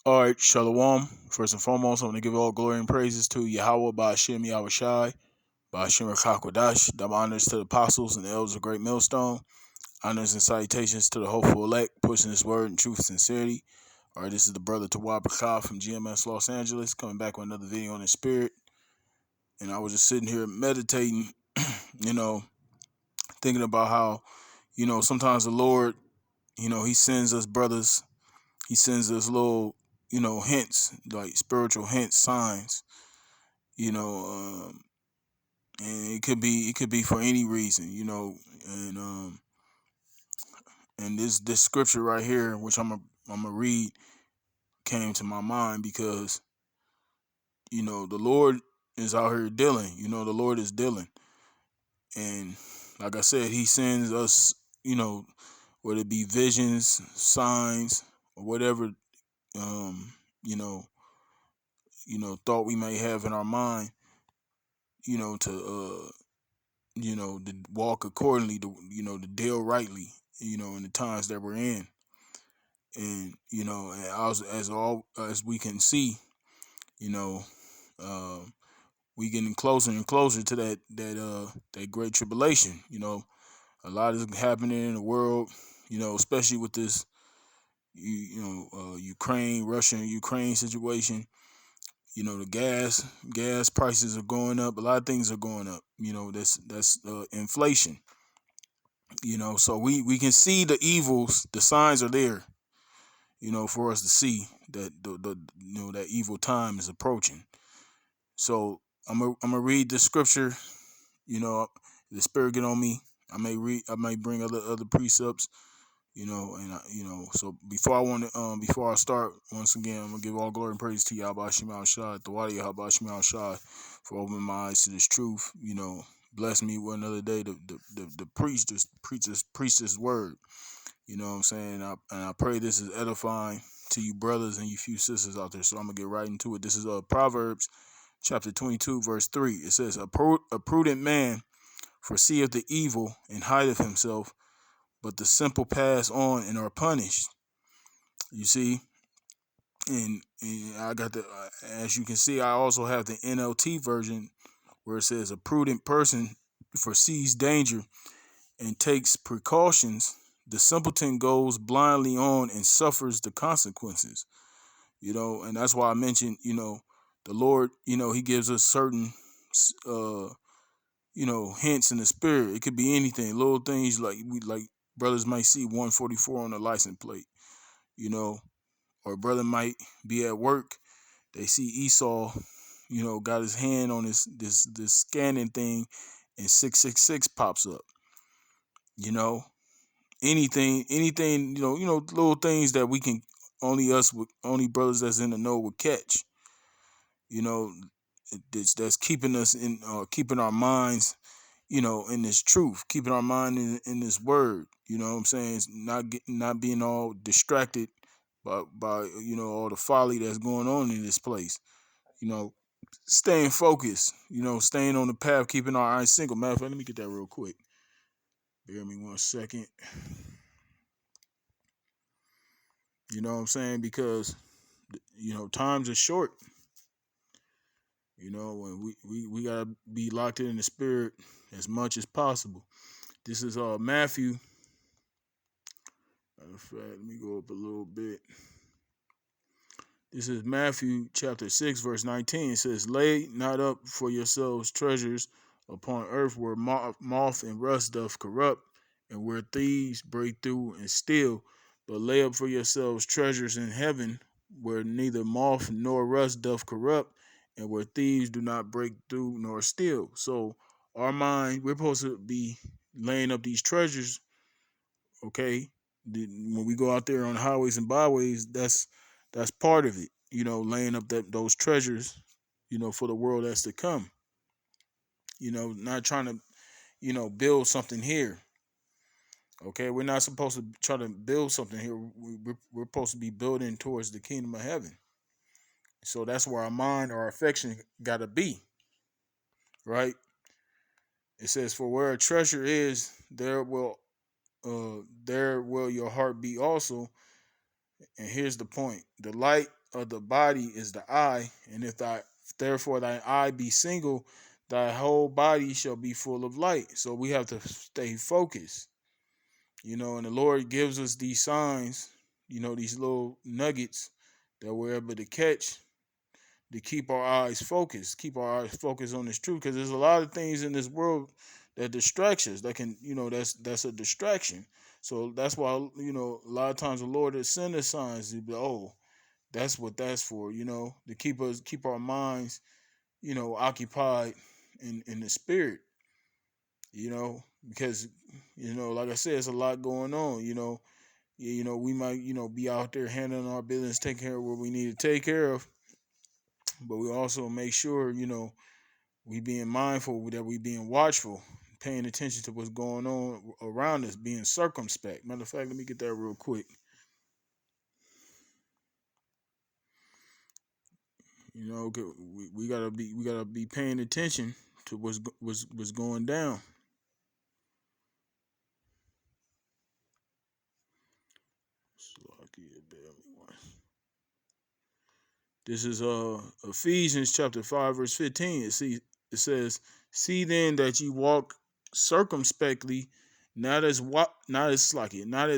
All right, Shalom. First and foremost, I want to give all glory and praises to YAHAWAH, YAHAWASHI, Rawchaa Qadash. Double honors to the apostles and the elders of Great Millstone. Honors and salutations to the hopeful elect, pushing this word in truth and sincerity. All right, this is the brother Tawab Bakah from GMS Los Angeles, coming back with another video on the spirit. And I was just sitting here meditating, you know, thinking about how, sometimes the Lord, he sends us brothers, he sends us little, hints, like spiritual hints, signs, you know, and it could be for any reason, and this scripture right here, which I'm gonna read, came to my mind because the Lord is out here dealing. The Lord is dealing, and like I said, He sends us, whether it be visions, signs, or whatever, um, you know, thought we may have in our mind, to to walk accordingly, to deal rightly, in the times that we're in. And and as we can see, you know, uh, we getting closer and closer to that great tribulation. A lot is happening in the world. Especially with this, Ukraine, Russia, and Ukraine situation. The gas prices are going up. A lot of things are going up. That's inflation. So we can see the evils. The signs are there. For us to see that that evil time is approaching. So I'm gonna read the scripture. The spirit get on me. I may bring other precepts. So before I start, once again, I'm gonna give all glory and praise to Yahweh Shema Shah, the Wadi Yahweh Shema Shah, for opening my eyes to this truth. Bless me with another day to preach this word. You know what I'm saying? And I pray this is edifying to you brothers and you few sisters out there. So I'm going to get right into it. This is Proverbs chapter 22, verse 3. It says, a prudent man foreseeth the evil and hideth himself, but the simple pass on and are punished. You see? And I got as you can see, I also have the NLT version where it says, a prudent person foresees danger and takes precautions. The simpleton goes blindly on and suffers the consequences. And that's why I mentioned, the Lord, He gives us certain, uh, hints in the spirit. It could be anything, little things like brothers might see 144 on the license plate, or a brother might be at work. They see Esau, got his hand on this scanning thing, and 666 pops up. Anything, little things that we can only brothers that's in the know would catch. You know, that's keeping us in, keeping our minds, in this truth, keeping our mind in this word. You know what I'm saying? It's not being all distracted by all the folly that's going on in this place. You know, staying focused. Staying on the path, keeping our eyes single. Matter of fact, let me get that real quick. Bear me 1 second. You know what I'm saying? Because times are short. When we gotta be locked in the spirit as much as possible. This is Matthew. Matter of fact, let me go up a little bit. This is Matthew chapter 6, verse 19. It says, lay not up for yourselves treasures upon earth where moth and rust doth corrupt, and where thieves break through and steal, but lay up for yourselves treasures in heaven where neither moth nor rust doth corrupt, and where thieves do not break through nor steal. So our mind, we're supposed to be laying up these treasures, okay? When we go out there on highways and byways, that's part of it. Laying up those treasures, for the world that's to come. Not trying to, build something here. Okay, we're not supposed to try to build something here. We're supposed to be building towards the kingdom of heaven. So that's where our mind, our affection, gotta be. Right? It says, "For where a treasure is, there will your heart be also." And here's the point: the light of the body is the eye, and if thy therefore thine eye be single, thy whole body shall be full of light. So we have to stay focused, and the Lord gives us these signs, these little nuggets that we're able to catch to keep our eyes focused, keep our eyes focused on this truth. Because there's a lot of things in this world that distracts us. That can, that's a distraction. So that's why, a lot of times the Lord has sent us signs to be, oh, that's what that's for, to keep our minds, occupied in the spirit, because, like I said, it's a lot going on, we might, be out there handling our business, taking care of what we need to take care of, but we also make sure, we being mindful, that we being watchful, paying attention to what's going on around us, being circumspect. Matter of fact, let me get that real quick. We gotta be paying attention to what's going down. This is Ephesians chapter 5 verse 15. It says, "See then that you walk circumspectly, not as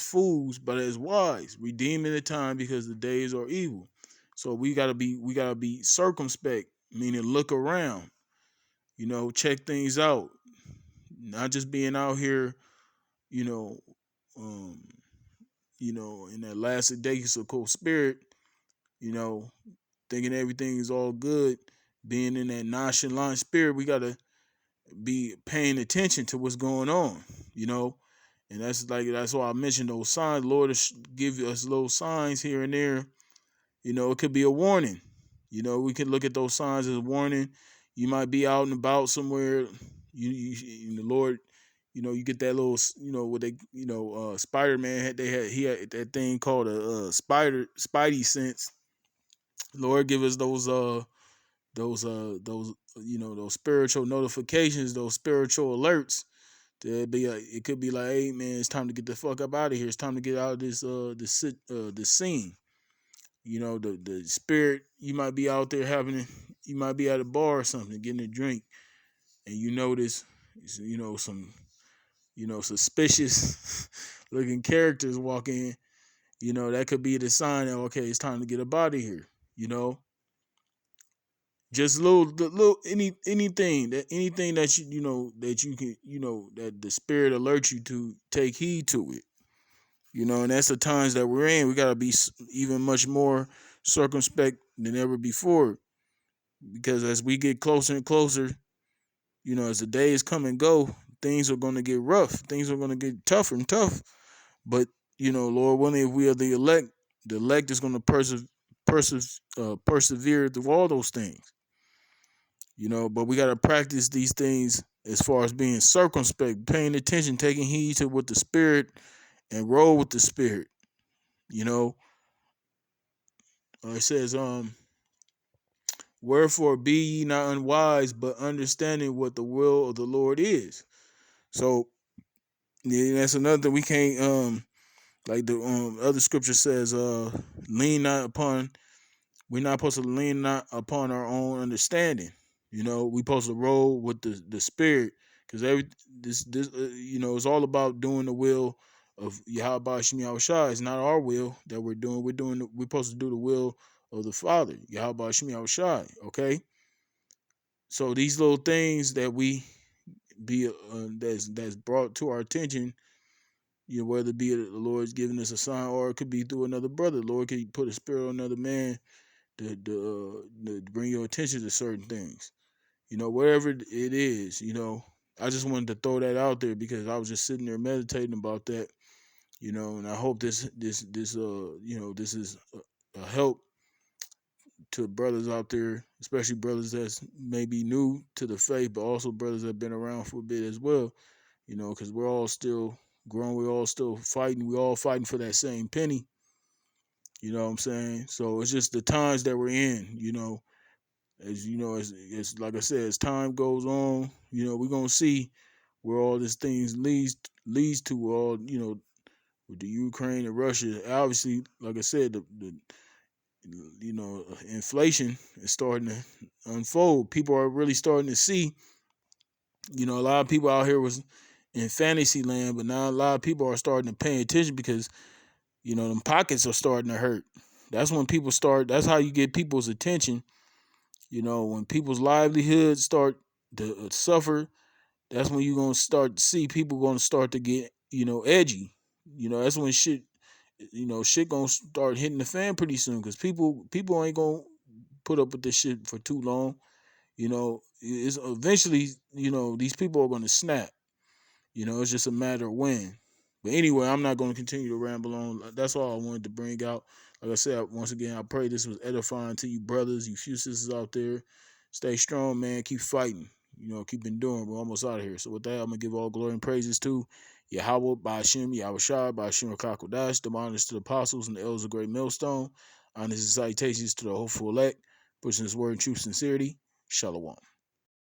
fools, but as wise, redeeming the time because the days are evil." So we gotta be circumspect, meaning look around, check things out, not just being out here, you know, um, in that lackadaisical spirit, you know, thinking everything is all good, being in that nonchalant spirit. We gotta be paying attention to what's going on, you know. And that's why I mentioned those signs. Lord will give us little signs here and there. It could be a warning. We can look at those signs as a warning. You might be out and about somewhere. The Lord, you get that little, what they, Spider Man had. He had that thing called a Spidey sense. Lord, give us those spiritual notifications, those spiritual alerts. It could be like, hey man, it's time to get the fuck up out of here. It's time to get out of this scene. The spirit, you might be out there you might be at a bar or something, getting a drink, and you notice, some, suspicious looking characters walk in. That could be the sign that, okay, it's time to get up out of here. Just anything that that you can, that the spirit alerts you to, take heed to it. And that's the times that we're in. We gotta be even much more circumspect than ever before, because as we get closer and closer, as the days come and go, things are gonna get rough. Things are gonna get tougher and tough. But Lord willing, if we are the elect is gonna persevere through all those things. But we gotta practice these things as far as being circumspect, paying attention, taking heed to what the spirit, and roll with the spirit. You know, it says, wherefore be ye not unwise, but understanding what the will of the Lord is. So yeah, that's another thing. We can't, like the other scripture says, lean not upon. We're not supposed to lean not upon our own understanding. We supposed to roll with the spirit, because this it's all about doing the will of YAHAWASHI. It's not our will that we're doing. We're supposed to do the will of the Father, YAHAWASHI. Okay, so these little things that we be that's brought to our attention, whether it be the Lord's giving us a sign, or it could be through another brother. The Lord could put a spirit on another man to bring your attention to certain things. Wherever it is, I just wanted to throw that out there because I was just sitting there meditating about that, and I hope this is a help to brothers out there, especially brothers that's maybe new to the faith, but also brothers that have been around for a bit as well, because we're all still growing, we're all still fighting, we're all fighting for that same penny. You know what I'm saying? So it's just the times that we're in, as like I said, as time goes on, we're gonna see where all these things leads to. All with the Ukraine and Russia. Obviously, like I said, inflation is starting to unfold. People are really starting to see, a lot of people out here was in fantasy land, but now a lot of people are starting to pay attention because, them pockets are starting to hurt. That's when people start, that's how you get people's attention. When people's livelihoods start to suffer, that's when you're going to start to see people going to start to get, edgy. That's when shit going to start hitting the fan pretty soon because people ain't going to put up with this shit for too long. It's eventually, these people are going to snap. It's just a matter of when. But anyway, I'm not going to continue to ramble on. That's all I wanted to bring out. Like I said, once again, I pray this was edifying to you brothers, you few sisters out there. Stay strong, man. Keep fighting. Keep enduring. We're almost out of here. So with that, I'm going to give all glory and praises to YAHAWAH, by Hashem, YAHAWASHI, by Hashem, Rawchaa Qadash, the honors to the apostles and the elders of great millstone. Honors and salutations to the hopeful elect, pushing this word in true sincerity. Shalom.